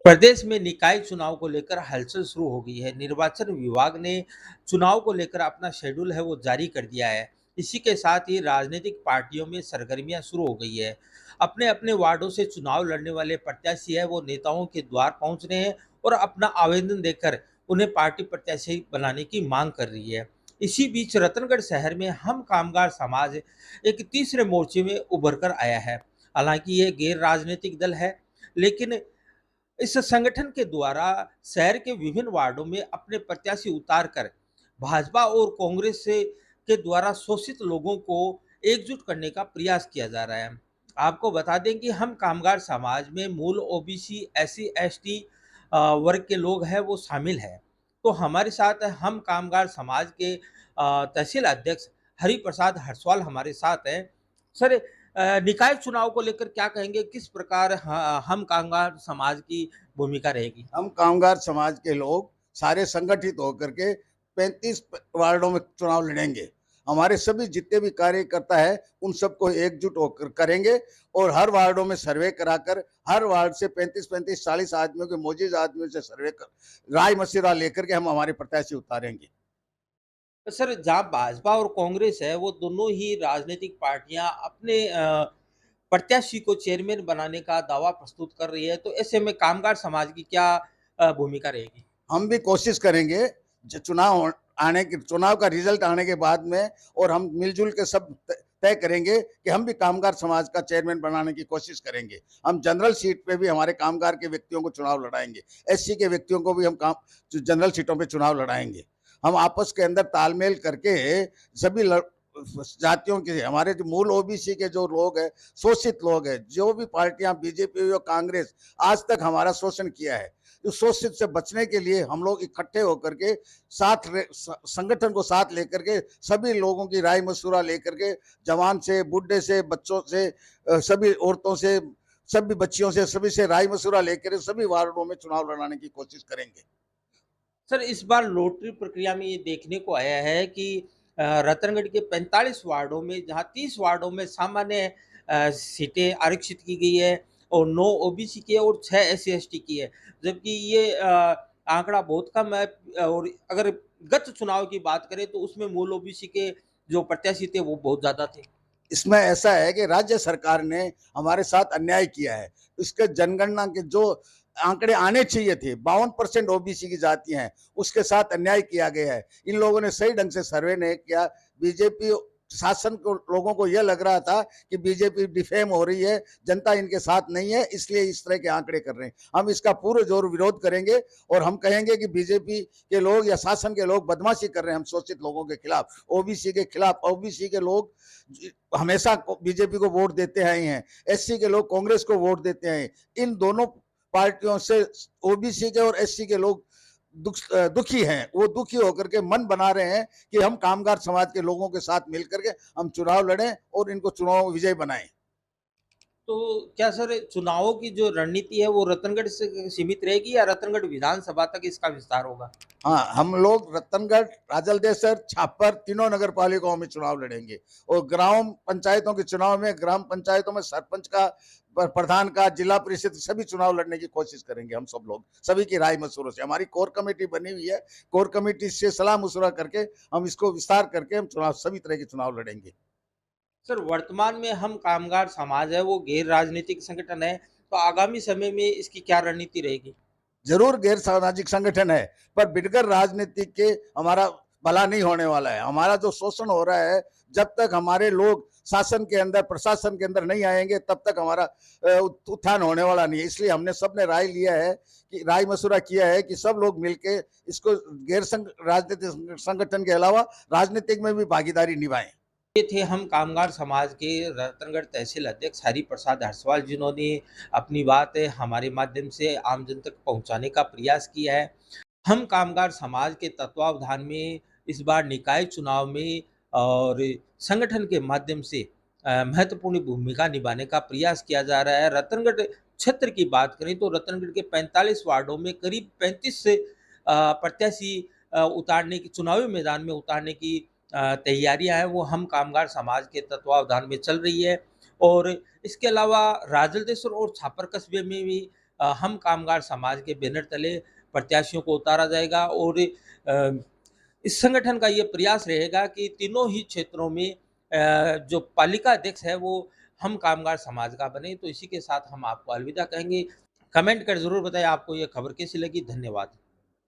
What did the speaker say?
प्रदेश में निकाय चुनाव को लेकर हलचल शुरू हो गई है। निर्वाचन विभाग ने चुनाव को लेकर अपना शेड्यूल है वो जारी कर दिया है। इसी के साथ ही राजनीतिक पार्टियों में सरगर्मियां शुरू हो गई है। अपने अपने वार्डों से चुनाव लड़ने वाले प्रत्याशी है वो नेताओं के द्वार पहुंच रहे हैं और अपना आवेदन देकर उन्हें पार्टी प्रत्याशी बनाने की मांग कर रही है। इसी बीच रतनगढ़ शहर में हम कामगार समाज एक तीसरे मोर्चे में उभर कर आया है। हालांकि ये गैर राजनीतिक दल है, लेकिन इस संगठन के द्वारा शहर के विभिन्न वार्डों में अपने प्रत्याशी उतारकर भाजपा और कांग्रेस से के द्वारा शोषित लोगों को एकजुट करने का प्रयास किया जा रहा है। आपको बता दें कि हम कामगार समाज में मूल ओबीसी, एससी, एसटी वर्ग के लोग हैं वो शामिल हैं। तो हमारे साथ हम कामगार समाज के तहसील अध्यक्ष हरिप्रसाद हरसवाल हमारे साथ हैं। सर, निकाय चुनाव को लेकर क्या कहेंगे? किस प्रकार हम कामगार समाज की भूमिका रहेगी? हम कामगार समाज के लोग सारे संगठित होकर के 35 वार्डों में चुनाव लड़ेंगे। हमारे सभी जितने भी कार्यकर्ता है उन सबको एकजुट होकर करेंगे और हर वार्डों में सर्वे कराकर हर वार्ड से 35-35 40 आदमियों के मौजूद आदमियों से सर्वे कर राय मशविरा लेकर के हम हमारे प्रत्याशी उतारेंगे। तो सर, जहाँ भाजपा और कांग्रेस है वो दोनों ही राजनीतिक पार्टियां अपने प्रत्याशी को चेयरमैन बनाने का दावा प्रस्तुत कर रही है, तो ऐसे में कामगार समाज की क्या भूमिका रहेगी? हम भी कोशिश करेंगे चुनाव का रिजल्ट आने के बाद में और हम मिलजुल के सब तय करेंगे कि हम भी कामगार समाज का चेयरमैन बनाने की कोशिश करेंगे। हम जनरल सीट पे भी हमारे कामगार के व्यक्तियों को चुनाव लड़ाएंगे, एससी के व्यक्तियों को भी हम काम जनरल सीटों पे चुनाव लड़ाएंगे। हम आपस के अंदर तालमेल करके सभी जातियों के हमारे जो मूल ओबीसी के जो लोग हैं, शोषित लोग हैं, जो भी पार्टियां बीजेपी और कांग्रेस आज तक हमारा शोषण किया है, उस शोषित से बचने के लिए हम लोग इकट्ठे होकर के संगठन को साथ लेकर के सभी लोगों की राय मशवरा लेकर के जवान से बूढ़े से बच्चों से सभी औरतों से सभी बच्चियों से सभी से राय मशवरा लेकर सभी वार्डों में चुनाव लड़ाने की कोशिश करेंगे। सर, इस बार लॉटरी प्रक्रिया में ये देखने को आया है कि रतनगढ़ के 45 वार्डों में, जहां 30 वार्डों में सामान्य सीटें आरक्षित की गई है और 9 ओबीसी की है और 6 एससी एसटी की है, जबकि ये आंकड़ा बहुत कम है। और अगर गत चुनाव की बात करें तो उसमें मूल ओबीसी के जो प्रत्याशी थे वो बहुत ज्यादा थे। इसमें ऐसा है कि राज्य सरकार ने हमारे साथ अन्याय किया है। इसके जनगणना के जो आंकड़े आने चाहिए थे, 52% ओबीसी की जाति हैं, उसके साथ अन्याय किया गया है। इन लोगों ने सही ढंग से सर्वे नहीं किया। बीजेपी शासन को लोगों को यह लग रहा था कि बीजेपी डिफेम हो रही है, जनता इनके साथ नहीं है, इसलिए इस तरह के आंकड़े कर रहे हैं। हम इसका पूरे जोर विरोध करेंगे और हम कहेंगे कि बीजेपी के लोग या शासन के लोग बदमाशी कर रहे हैं हम शोषित लोगों के खिलाफ, ओबीसी के खिलाफ। ओबीसी के लोग हमेशा बीजेपी को वोट देते आए हैं, एससी के लोग कांग्रेस को वोट देते हैं। इन दोनों पार्टियों से ओबीसी के और एससी के लोग दुखी हैं। वो दुखी होकर के मन बना रहे हैं कि हम कामगार समाज के लोगों के साथ मिलकर के हम चुनाव लड़ें और इनको चुनाव विजय बनाएं। तो क्या सर, चुनावों की जो रणनीति है वो रतनगढ़ से सीमित रहेगी या रतनगढ़ विधानसभा तक इसका विस्तार होगा? हाँ, हम लोग रतनगढ़, राजलदेसर, छापर तीनों नगर पालिकाओं में चुनाव लड़ेंगे और ग्राम पंचायतों के चुनाव में ग्राम पंचायतों में सरपंच का, प्रधान का, जिला परिषद सभी चुनाव लड़ने की कोशिश करेंगे। हम सब लोग सभी की राय मशवरों से, हमारी कोर कमेटी बनी हुई है, कोर कमेटी से सलाह मशवरा करके हम इसको विस्तार करके हम चुनाव सभी तरह के चुनाव लड़ेंगे। सर, वर्तमान में हम कामगार समाज है वो गैर राजनीतिक संगठन है, तो आगामी समय में इसकी क्या रणनीति रहेगी? जरूर गैर सामाजिक संगठन है, पर बिगड़ राजनीति के हमारा भला नहीं होने वाला है। हमारा जो शोषण हो रहा है, जब तक हमारे लोग शासन के अंदर, प्रशासन के अंदर नहीं आएंगे, तब तक हमारा उत्थान होने वाला नहीं है। इसलिए हमने सबने राय लिया है कि राय मशवरा किया है कि सब लोग मिलके इसको गैर राजनीतिक संगठन के अलावा राजनीतिक में भी भागीदारी निभाएं। ये थे हम कामगार समाज के रतनगढ़ तहसील अध्यक्ष हरिप्रसाद हरसवाल, जिन्होंने अपनी बात हमारे माध्यम से आम जन तक पहुंचाने का प्रयास किया है। हम कामगार समाज के तत्वावधान में इस बार निकाय चुनाव में और संगठन के माध्यम से महत्वपूर्ण भूमिका निभाने का प्रयास किया जा रहा है। रतनगढ़ क्षेत्र की बात करें तो रतनगढ़ के 45 वार्डों में करीब 35 से प्रत्याशी उतारने की, चुनावी मैदान में उतारने की तैयारियां हैं वो हम कामगार समाज के तत्वावधान में चल रही है। और इसके अलावा राजलदेश्वर और छापर कस्बे में भी हम कामगार समाज के बैनर तले प्रत्याशियों को उतारा जाएगा और इस संगठन का ये प्रयास रहेगा कि तीनों ही क्षेत्रों में जो पालिका अध्यक्ष है वो हम कामगार समाज का बने। तो इसी के साथ हम आपको अलविदा कहेंगे। कमेंट कर ज़रूर बताएं आपको ये खबर कैसी लगी। धन्यवाद।